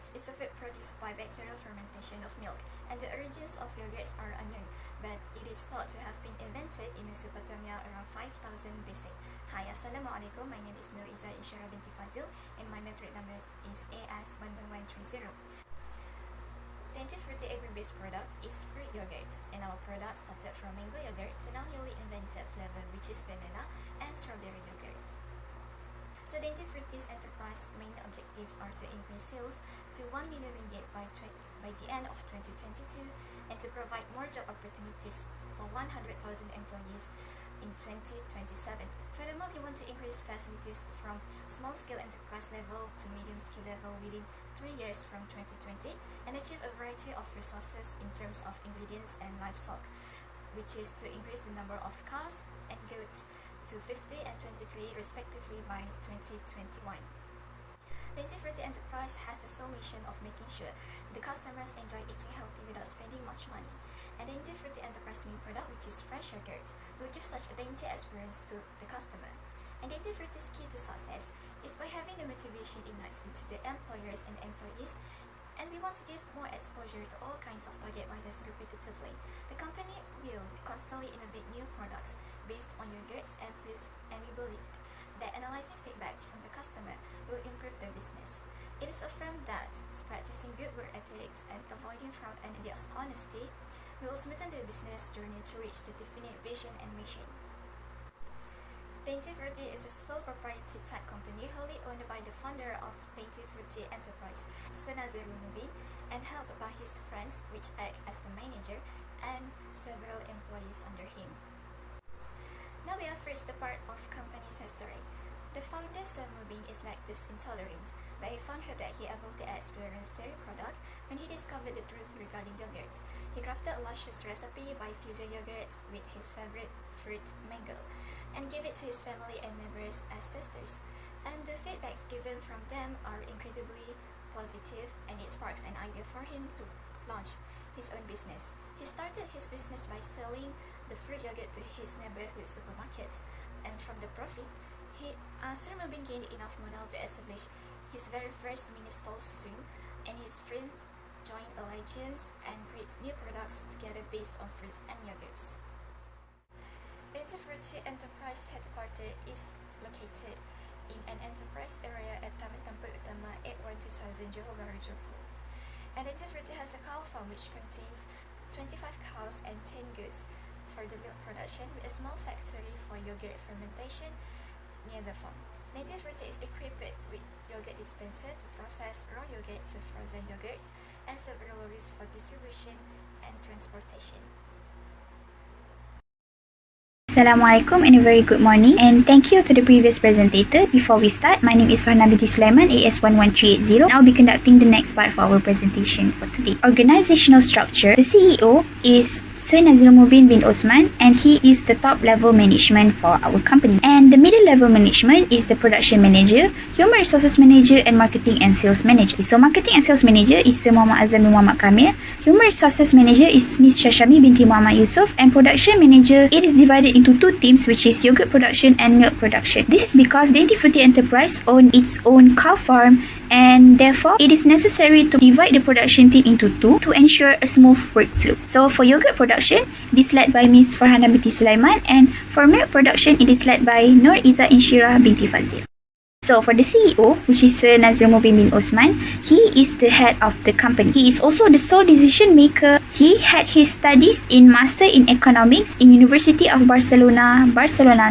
Yogurt is a food produced by bacterial fermentation of milk, and the origins of yogurts are unknown, but it is thought to have been invented in Mesopotamia around 5000 BC. Hi, Assalamualaikum. My name is Nuriza Insyirah binti Fazil, and my metric number is AS11130. Dainty fruity agri-based product is fruit yogurt, and our product started from mango yogurt to now newly invented flavor, which is banana and strawberry yogurt. So Dainty Fruity's enterprise main objectives are to increase sales to 1 million ringgit by the end of 2022 and to provide more job opportunities for 100,000 employees in 2027. Furthermore, we want to increase facilities from small-scale enterprise level to medium-scale level within 3 years from 2020 and achieve a variety of resources in terms of ingredients and livestock, which is to increase the number of cows and goats to 50 and 23 respectively by 2021. Dainty Fruity Enterprise has the sole mission of making sure the customers enjoy eating healthy without spending much money. And Dainty Fruity Enterprise main product, which is fresh yogurt, will give such a dainty experience to the customer. And Dainty Fruity's key to success is by having the motivation ignites into the employers and employees, and we want to give more exposure to all kinds of target buyers repetitively. The company will constantly innovate new products based on yogurts and fruits, and we believe that analyzing feedbacks from the customer will improve their business. It is affirmed that practicing good work ethics and avoiding fraud and dishonesty will smoothen the business journey to reach the definite vision and mission. Dainty Fruity is a sole proprietary type company wholly owned by the founder of Dainty Fruity Enterprise, Senazirul Mubin, and helped by his friends, which act as the manager, and several employees under him. Now we have reached the part of company's history. The founder, Mubin, is lactose intolerant, but he found out that he able to experience dairy product when he discovered the truth regarding yogurt. He crafted a luscious recipe by fusing yogurt with his favorite fruit, mango, and gave it to his family and neighbors as testers. And the feedbacks given from them are incredibly positive, and it sparks an idea for him to launch his own business. He started his business by selling the fruit yogurt to his neighborhood supermarkets, and from the profit, Sir Mubin gained enough money to establish his very first mini stall soon, and his friends joined alliance and create new products together based on fruits and yogurts. Dainty Fruity Enterprise headquarters is located in an enterprise area at Taman Tempat Utama 812,000 Johor Bahru, Johor. And Dainty Fruity has a cow farm which contains 25 cows and 10 goats for the milk production, with a small factory for yogurt fermentation near the farm. Dainty Fruity is equipped with yogurt dispenser to process raw yogurt to frozen yogurt, and several lorries for distribution and transportation. Assalamualaikum and a very good morning, and thank you to the previous presentator. Before we start, my name is Farhana binti Sulaiman, AS11380. I'll be conducting the next part for our presentation for today. Organizational structure. The CEO is Sir Nazirul Mubin bin Osman, and he is the top level management for our company. And the middle level management is the production manager, human resources manager, and marketing and sales manager. So marketing and sales manager is Sir Muhammad Azam bin Muhammad Kamil. Human resources manager is Miss Shashami binti Muhammad Yusof, and production manager, it is divided into two teams, which is yogurt production and milk production. This is because Dainty Fruity Enterprise owns its own cow farm, and therefore it is necessary to divide the production team into two to ensure a smooth workflow. So for yogurt production, it is led by Miss Farhana binti Sulaiman, and for milk production, it is led by Nuriza Insyirah binti Fazil. So for the CEO, which is Sir Nazirul Mubin bin Osman, he is the head of the company. He is also the sole decision maker. He had his studies in Master in Economics in University of Barcelona,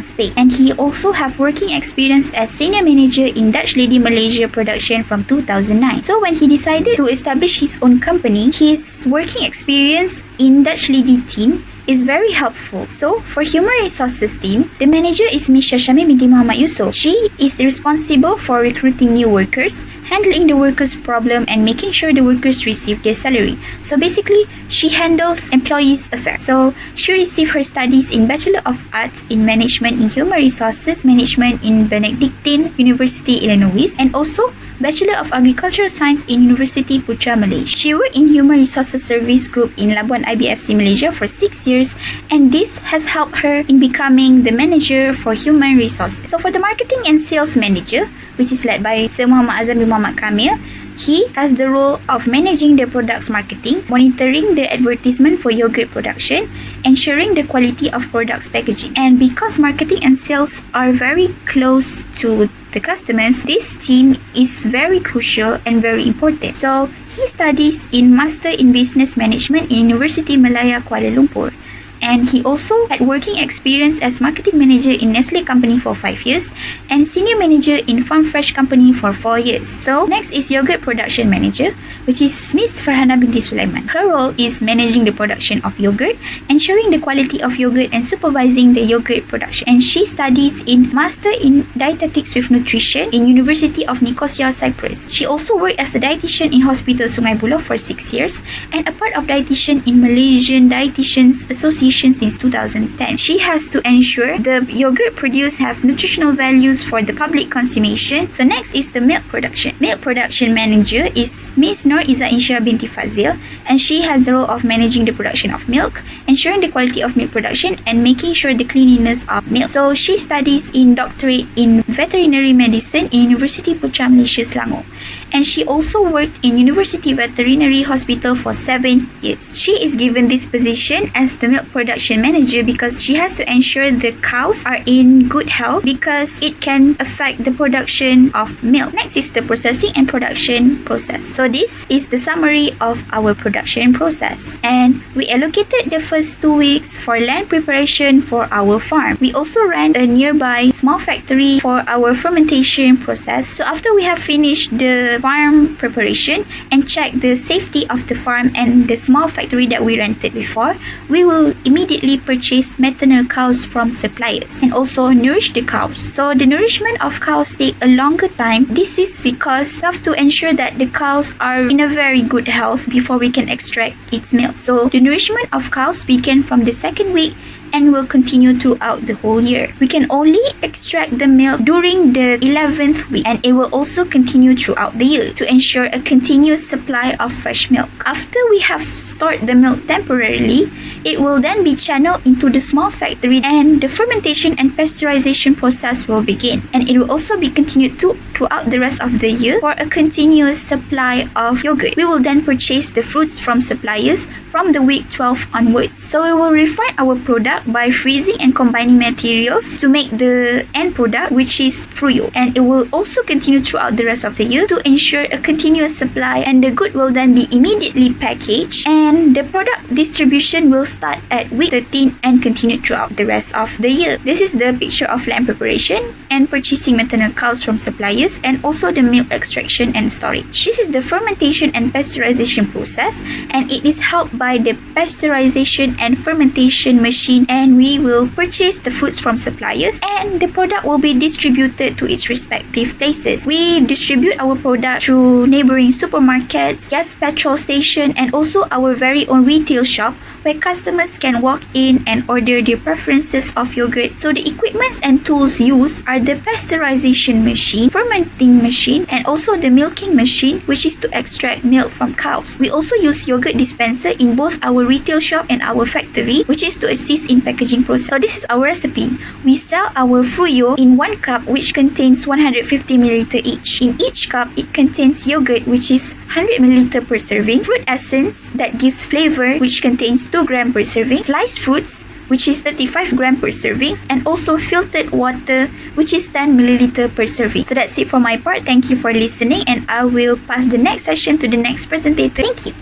Spain. And he also have working experience as senior manager in Dutch Lady Malaysia production from 2009. So when he decided to establish his own company, his working experience in Dutch Lady team is very helpful. So for human resources team, the manager is Miss Shashami binti Muhammad Yusof. She is responsible for recruiting new workers, handling the workers' problem, and making sure the workers receive their salary. So basically, she handles employees' affairs. So she received her studies in Bachelor of Arts in Management in Human Resources Management in Benedictine University, Illinois, and also Bachelor of Agricultural Science in University Putra, Malaysia. She worked in Human Resources Service Group in Labuan IBFC, Malaysia for 6 years, and this has helped her in becoming the manager for human resources. So for the marketing and sales manager, which is led by Sir Muhammad Azam bin Muhammad Kamil, He has the role of managing the product's marketing, monitoring the advertisement for yogurt production, ensuring the quality of products packaging. And because marketing and sales are very close to the customers, this team is very crucial and very important. So he studies in Master in Business Management in University Malaya Kuala Lumpur. And he also had working experience as marketing manager in Nestle company for 5 years and senior manager in Farm Fresh company for 4 years. So next is yogurt production manager, which is Miss Farhana binti Sulaiman. Her role is managing the production of yogurt, ensuring the quality of yogurt and supervising the yogurt production. And she studies in Master in Dietetics with Nutrition in University of Nicosia, Cyprus. She also worked as a dietitian in Hospital Sungai Buloh for 6 years and a part of dietitian in Malaysian Dietitians Association since 2010. She has to ensure the yogurt produced have nutritional values for the public consumption. So next is the milk production. Milk production manager is Miss Nur Iza Insyirah binti Fazil, and she has the role of managing the production of milk, ensuring the quality of milk production and making sure the cleanliness of milk. So she studies in doctorate in veterinary medicine in University Putra Malaysia Selangor, and she also worked in University Veterinary Hospital for 7 years. She is given this position as the milk production manager because she has to ensure the cows are in good health because it can affect the production of milk. Next is the processing and production process. So this is the summary of our production process, and we allocated the first 2 weeks for land preparation for our farm. We also ran a nearby small factory for our fermentation process. So after we have finished the farm preparation and checked the safety of the farm and the small factory that we rented before, we will immediately purchase maternal cows from suppliers and also nourish the cows. So the nourishment of cows take a longer time. This is because we have to ensure that the cows are in a very good health before we can extract its milk. So the nourishment of cows begin from the second week and will continue throughout the whole year. We can only extract the milk during the 11th week, and it will also continue throughout the year to ensure a continuous supply of fresh milk. After we have stored the milk temporarily, it will then be channeled into the small factory and the fermentation and pasteurization process will begin, and it will also be continued throughout the rest of the year for a continuous supply of yogurt. We will then purchase the fruits from suppliers from the week 12 onwards. So we will refine our product by freezing and combining materials to make the end product, which is fruyo, and it will also continue throughout the rest of the year to ensure a continuous supply, and the good will then be immediately packaged, and the product distribution will start at week 13 and continue throughout the rest of the year. This is the picture of land preparation and purchasing maternal cows from suppliers, and also the milk extraction and storage. This is the fermentation and pasteurization process, and it is helped by the pasteurization and fermentation machine, and we will purchase the fruits from suppliers and the product will be distributed to its respective places. We distribute our product through neighboring supermarkets, gas petrol station, and also our very own retail shop where customers can walk in and order their preferences of yogurt. So the equipments and tools used are the pasteurization machine, fermenting machine, and also the milking machine, which is to extract milk from cows. We also use yogurt dispenser in both our retail shop and our factory, which is to assist in packaging process. So this is our recipe. We sell our fruyo in 1 cup, which contains 150 ml each. In each cup, it contains yogurt, which is 100 ml per serving, fruit essence that gives flavor, which contains 2 gram per serving, sliced fruits, which is 35 gram per servings, and also filtered water, which is 10 ml per serving. So that's it for my part. Thank you for listening, and I will pass the next session to the next presenter. Thank you.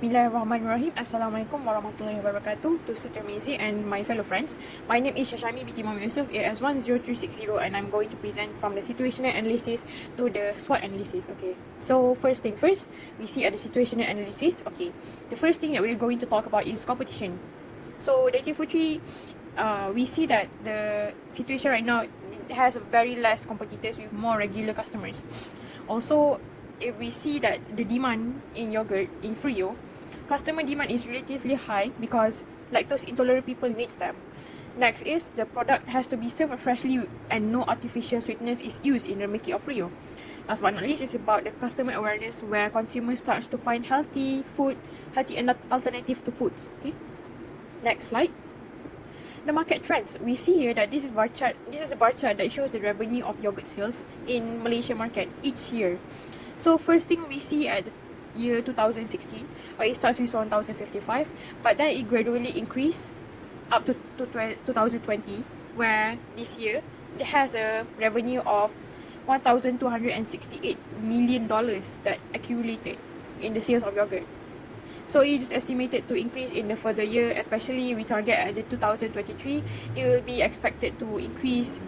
Bismillahirrahmanirrahim. Assalamualaikum warahmatullahi wabarakatuh to Sister Maisie and my fellow friends. My name is Shashami binti Muhammad Yusuf, AS10360, and I'm going to present from the situational analysis to the SWOT analysis. Okay, so first thing first, we see at the situational analysis. Okay, the first thing that we're going to talk about is competition. So Dainty Futri, we see that the situation right now has very less competitors with more regular customers. Also, if we see that the demand in yogurt, in fruyo, customer demand is relatively high because lactose intolerant people needs them. Next is the product has to be served freshly and no artificial sweetness is used in the making of fruyo. Last but not least is about the customer awareness, where consumers starts to find healthy food, healthy and alternative to foods. Okay, next slide. the market trends. We see here that this is bar chart. This is a bar chart that shows the revenue of yogurt sales in Malaysia market each year. So first thing we see at the year 2016, where it starts with 1055, but then it gradually increased up to 2020, where this year it has a revenue of $1,268 million that accumulated in the sales of yogurt. So it is estimated to increase in the further year, especially we target at the 2023. It will be expected to increase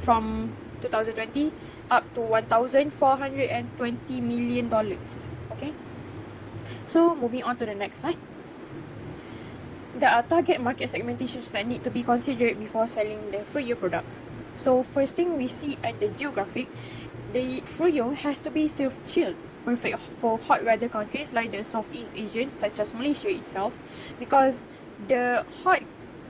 from 2020 up to $1,420 million. Okay. So moving on to the next slide. There are target market segmentations that need to be considered before selling the Freo product. So first thing we see at the geographic, the Freo has to be served chilled, perfect for hot weather countries like the Southeast Asian, such as Malaysia itself, because the hot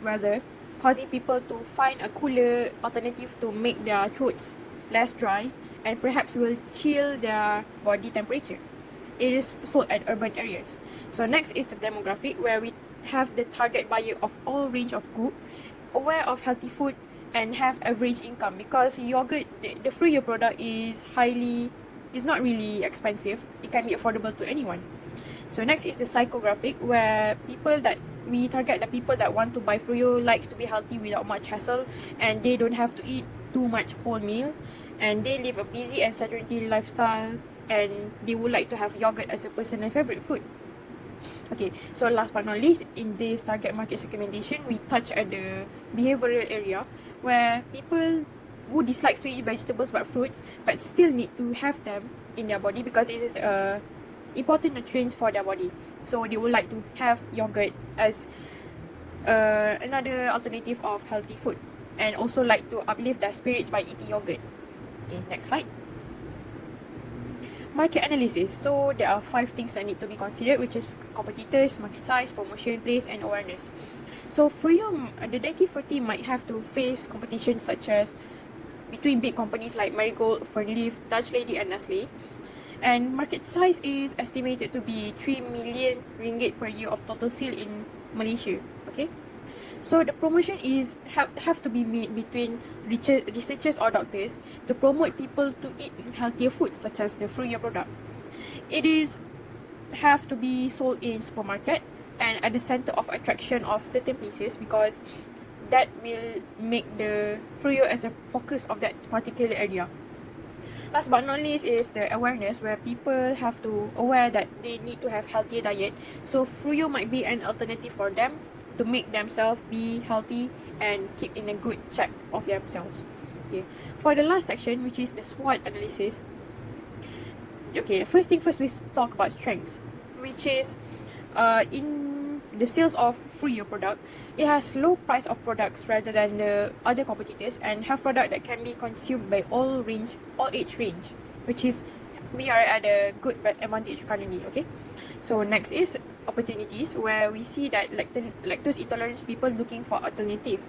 weather causing people to find a cooler alternative to make their throats less dry and perhaps will chill their body temperature. It is sold at urban areas. So next is the demographic, where we have the target buyer of all range of group, aware of healthy food and have average income, because yogurt, the Freo product is not really expensive. It can be affordable to anyone. So next is the psychographic, where we target the people that want to buy Freo, likes to be healthy without much hassle, and they don't have to eat too much whole meal, and they live a busy and sedentary lifestyle, and they would like to have yogurt as a personal favorite food. Okay, so last but not least, in this target market segmentation, we touch at the behavioral area, where people who dislikes to eat vegetables but fruits, but still need to have them in their body because it is important nutrients for their body. So they would like to have yogurt as another alternative of healthy food, and also like to uplift their spirits by eating yogurt. Okay, next slide. Market analysis. So there are 5 things that need to be considered, which is competitors, market size, promotion, place, and awareness. So Freo, the Dainty fruity might have to face competition such as between big companies like Marigold, Fernleaf, Dutch Lady, and Nestle. And market size is estimated to be 3 million ringgit per year of total sale in Malaysia. Okay. So the promotion is have to be made between researchers or doctors to promote people to eat healthier food, such as the Freo product. It is have to be sold in supermarket and at the center of attraction of certain places, because that will make the Freo as a focus of that particular area. Last but not least is the awareness, where people have to aware that they need to have healthier diet. So Freo might be an alternative for them to make themselves be healthy and keep in a good check of themselves. Okay. For the last section, which is the SWOT analysis. Okay, first thing first, we talk about strengths, which is in the sales of Freo product, it has low price of products rather than the other competitors, and have product that can be consumed by all age range, which is we are at a good advantage currently. Okay, so next is opportunities, where we see that lactose intolerance people looking for alternative,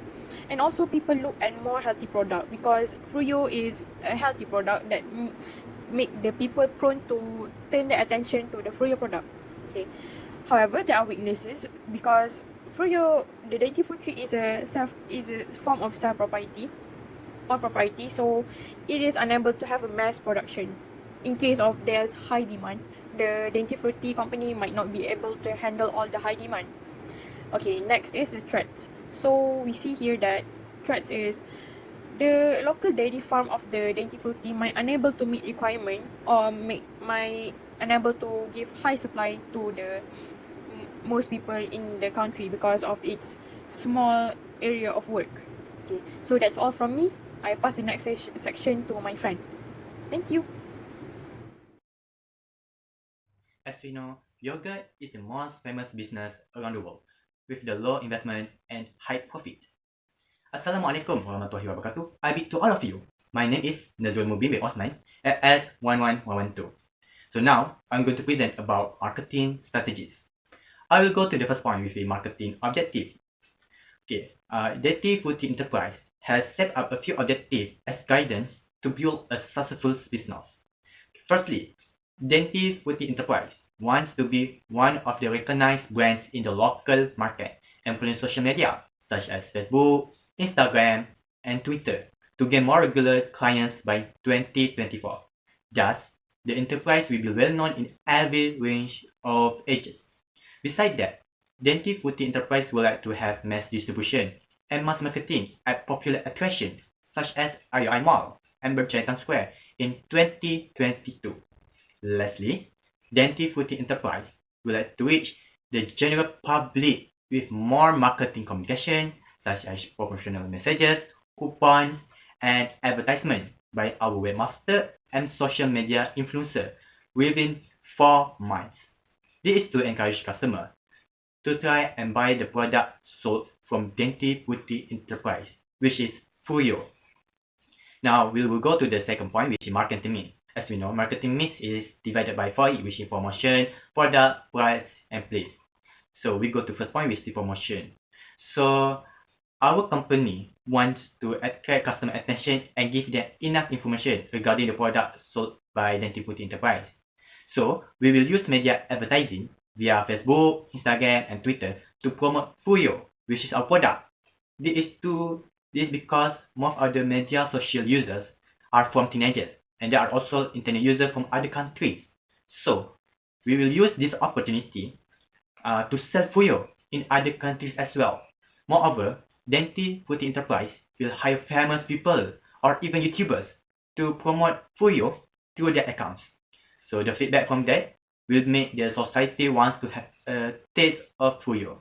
and also people look at more healthy product, because Freo is a healthy product that make the people prone to turn their attention to the Freo product. Okay, however, there are weaknesses, because Freo, the Dainty food tree is a form of self-propriety or propriety, so it is unable to have a mass production. In case of there's high demand, the Dainty Fruity company might not be able to handle all the high demand. Okay, next is the threats. So we see here that threats is the local dairy farm of the Dainty Fruity might unable to meet requirement, or might unable to give high supply to the most people in the country because of its small area of work. Okay, so that's all from me. I pass the next section to my friend. Thank you. As we know, yogurt is the most famous business around the world, with the low investment and high profit. Assalamualaikum warahmatullahi wabarakatuh. I bid to all of you. My name is Nazul Mubin bin Osman at S11112. So now, I'm going to present about marketing strategies. I will go to the first point with the marketing objective. Okay, Dainty Fruity Enterprise has set up a few objectives as guidance to build a successful business. Firstly, Dainty Fruity Enterprise wants to be one of the recognized brands in the local market and put in social media. such as Facebook, Instagram, and Twitter to gain more regular clients by 2024. Thus, the enterprise will be well known in every range of ages. Besides that, Dainty Fruity Enterprise would like to have mass distribution and mass marketing at popular attractions such as RUI Mall and Berjaya Square in 2022. Lastly, Dainty Fruity Enterprise would like to reach the general public with more marketing communication such as promotional messages, coupons, and advertisement by our webmaster and social media influencer within 4 months. This is to encourage customers to try and buy the product sold from Dainty Fruity Enterprise, which is Fuyo. Now we will go to the second point, which is marketing mix. As we know, marketing mix is divided by 4, which is promotion, product, price, and place. So we go to first point, which is promotion. So our company wants to attract customer attention and give them enough information regarding the product sold by Dainty Fruity Enterprise. So we will use media advertising via Facebook, Instagram, and Twitter to promote Fuyo, which is our product. This is because most of the media social users are from teenagers, and there are also internet users from other countries. So we will use this opportunity to sell Fuyo in other countries as well. Moreover, Dainty Fruity Enterprise will hire famous people or even YouTubers to promote Fuyo through their accounts. So the feedback from that will make the society wants to have a taste of Fuyo.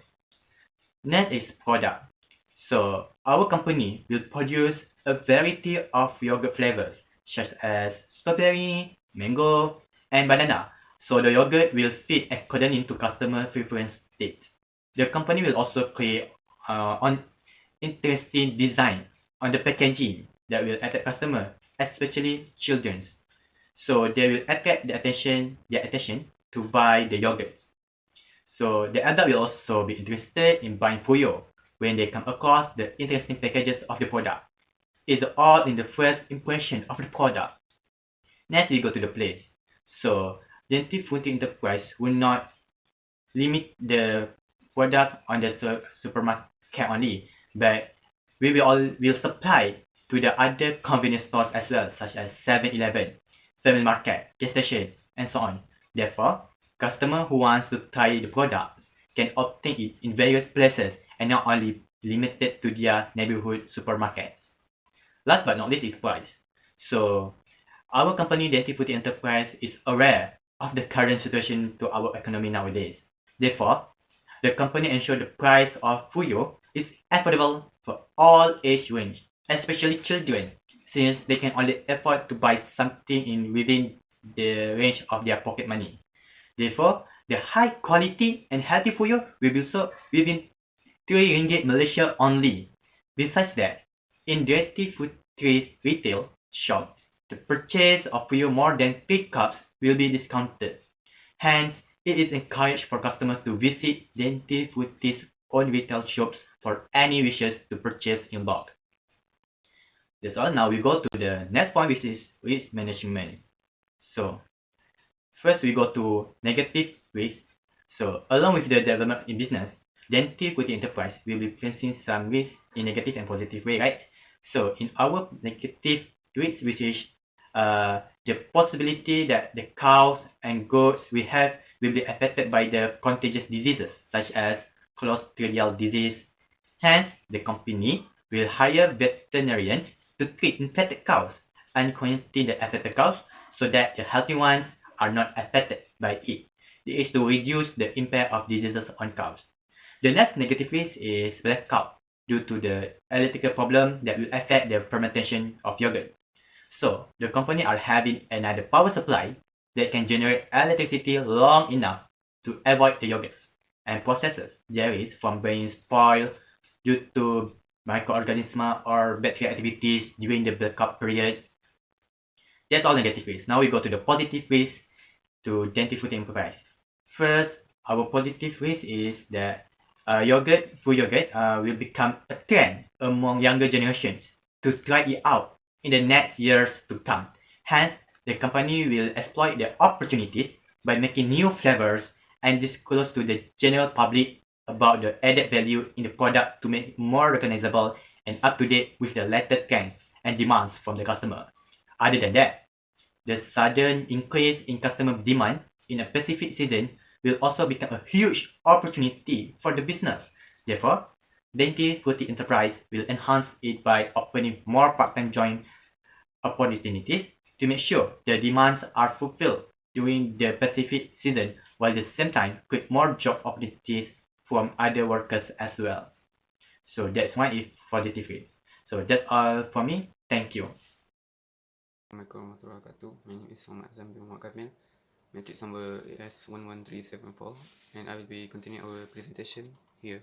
Next is product. So our company will produce a variety of yogurt flavors such as strawberry, mango, and banana. So the yogurt will fit according to customer preference state. The company will also create on interesting design on the packaging that will attract customer, especially children's. So they will attract their attention to buy the yogurts. So the adult will also be interested in buying Fuyo when they come across the interesting packages of the product. It's all in the first impression of the product. Next, we go to the place. So Dainty Fruity Enterprise will not limit the products on the supermarket only, but we will supply to the other convenience stores as well, such as 7-Eleven, Family Market, gas station, and so on. Therefore, customer who wants to try the products can obtain it in various places and not only limited to their neighborhood supermarkets. Last but not least is price. So our company Dainty Fruity Enterprise is aware of the current situation to our economy nowadays. Therefore, the company ensures the price of Fuyo is affordable for all age range, especially children, since they can only afford to buy something within the range of their pocket money. Therefore, the high quality and healthy Fuyo will be sold within 3 ringgit Malaysia only. Besides that, in Dainty Fruity's retail shop, the purchase of Fuyo more than 3 cups will be discounted. Hence, it is encouraged for customers to visit Dainty Fruity's own retail shops for any wishes to purchase in bulk. That's all. Now we go to the next point, which is risk management. So, first we go to negative risk. So, along with the development in business, Dainty Fruity Enterprise will be facing some risk in negative and positive way, right? So, in our negative risk, which is the possibility that the cows and goats we have will be affected by the contagious diseases such as clostridial disease. Hence, the company will hire veterinarians to treat infected cows and quarantine the affected cows so that the healthy ones are not affected by it. It is to reduce the impact of diseases on cows. The next negative risk is blackout due to the electrical problem that will affect the fermentation of yogurt. So, the company are having another power supply that can generate electricity long enough to avoid the yogurts and processes there is from being spoiled due to microorganisms or bacterial activities during the blackout period. That's all negative risk. Now we go to the positive risk to Dainty Fruity Enterprise. First, our positive risk is that food yogurt will become a trend among younger generations to try it out in the next years to come. Hence, the company will exploit the opportunities by making new flavors and disclose to the general public about the added value in the product to make it more recognizable and up to date with the latest trends and demands from the customer. Other than that, the sudden increase in customer demand in a specific season will also become a huge opportunity for the business. Therefore, Dainty Fruity Enterprise will enhance it by opening more part-time joint opportunities to make sure the demands are fulfilled during the specific season, while at the same time create more job opportunities from other workers as well. So that's why it's positive rate. So that's all for me. Thank you. Assalamualaikum warahmatullahi wabarakatuh. My name is Muhammad Azam bin Muhammad Kamil. Matrix number is 11374, and I will be continuing our presentation here.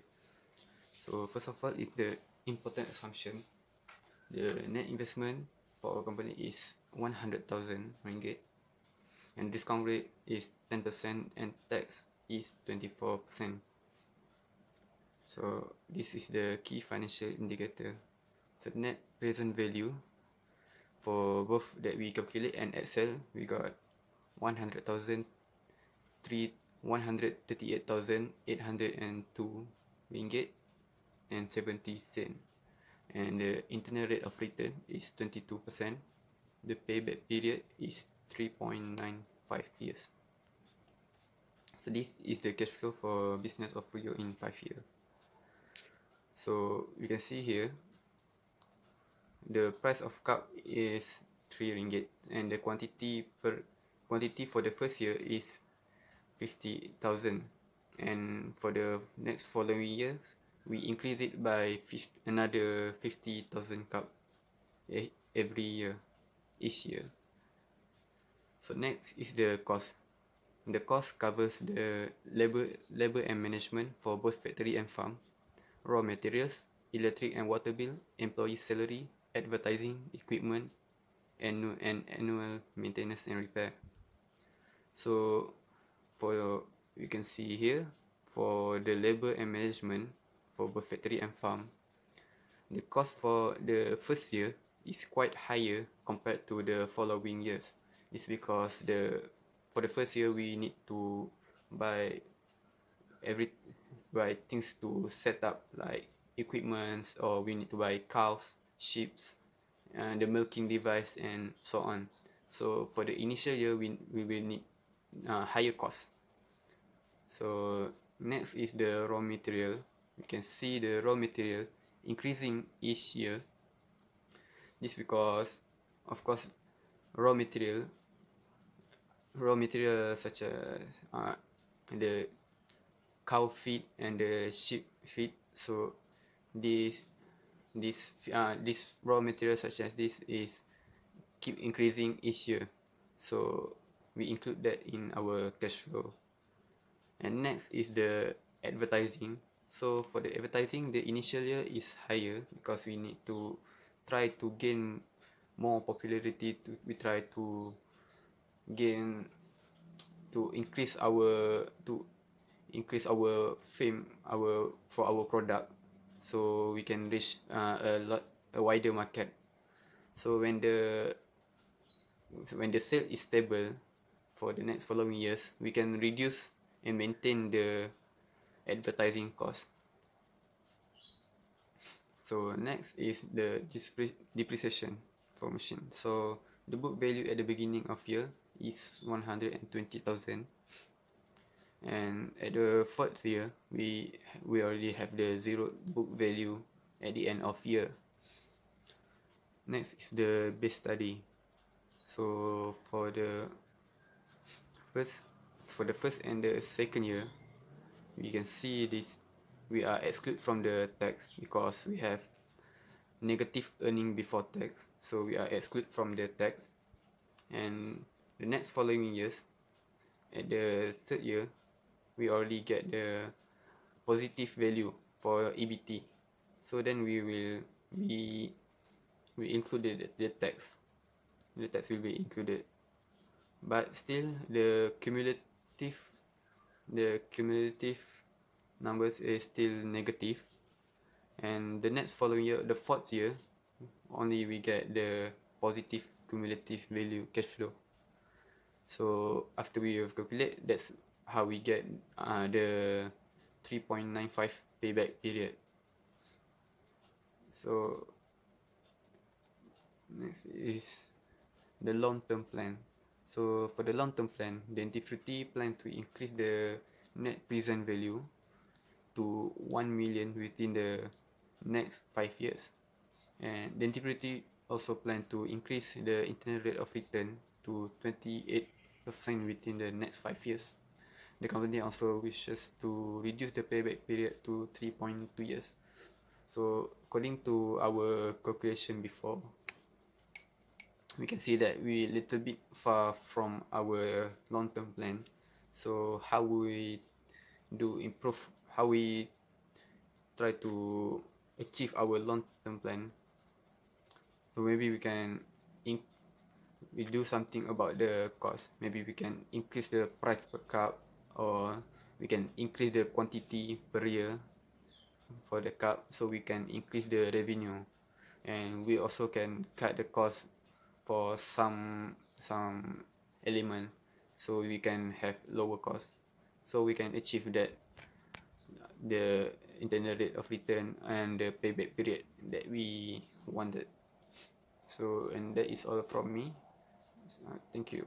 So first of all is the important assumption. The net investment for our company is 100,000 ringgit, and discount rate is 10% and tax is 24%. So this is the key financial indicator. So net present value for both that we calculate and Excel, we got 138,802 ringgit and 70 cent, and the internal rate of return is 22%. The payback period is 3.95 years. So this is the cash flow for business of Rio in 5 years. So you can see here the price of cup is 3 ringgit, and the quantity for the first year is 50,000, and for the next following years we increase it by another 50,000 cup every year, each year. So next is the cost. The cost covers the labor and management for both factory and farm, raw materials, electric and water bill, employee salary, advertising, equipment, and annual maintenance and repair. So you can see here for the labor and management for both factory and farm, the cost for the first year is quite higher compared to the following years. It's because for the first year we need to buy things to set up, like equipments, or we need to buy cows, sheep, and the milking device and so on. So for the initial year we will need higher cost. So next is the raw material. You can see the raw material increasing each year. This because, of course, raw material such as the cow feed and the sheep feed. So this raw material such as this is keep increasing each year. So we include that in our cash flow. And next is the advertising. So for the advertising, the initial year is higher because we need to try to gain more popularity. We try to increase our fame for our product, so we can reach a wider market. So when the sale is stable for the next following years, we can reduce and maintain the advertising cost. So next is the depreciation for machine. So the book value at the beginning of year is 120,000, and at the fourth year we already have the zero book value at the end of year. Next is the base study. So for the first and the second year, we can see this, we are excluded from the tax because we have negative earning before tax, so we are excluded from the tax. And the next following years, at the third year, we already get the positive value for EBT, so then we include the tax. The tax will be included, but still the cumulative numbers is still negative. And the next following year, the fourth year, only we get the positive cumulative value cash flow. So after we have calculated, that's how we get the 3.95 payback period. So next is the long-term plan. So for the long-term plan, Dainty plan to increase the net present value to 1 million within the next 5 years. And Dainty also plan to increase the internal rate of return to 28% within the next 5 years. The company also wishes to reduce the payback period to 3.2 years. So according to our calculation before, we can see that we little bit far from our long-term plan. So how we try to achieve our long-term plan. So maybe we do something about the cost. Maybe we can increase the price per cup, or we can increase the quantity per year for the cup, so we can increase the revenue. And we also can cut the cost for some element, so we can have lower cost, so we can achieve that the internal rate of return and the payback period that we wanted. So, and that is all from me. Thank you.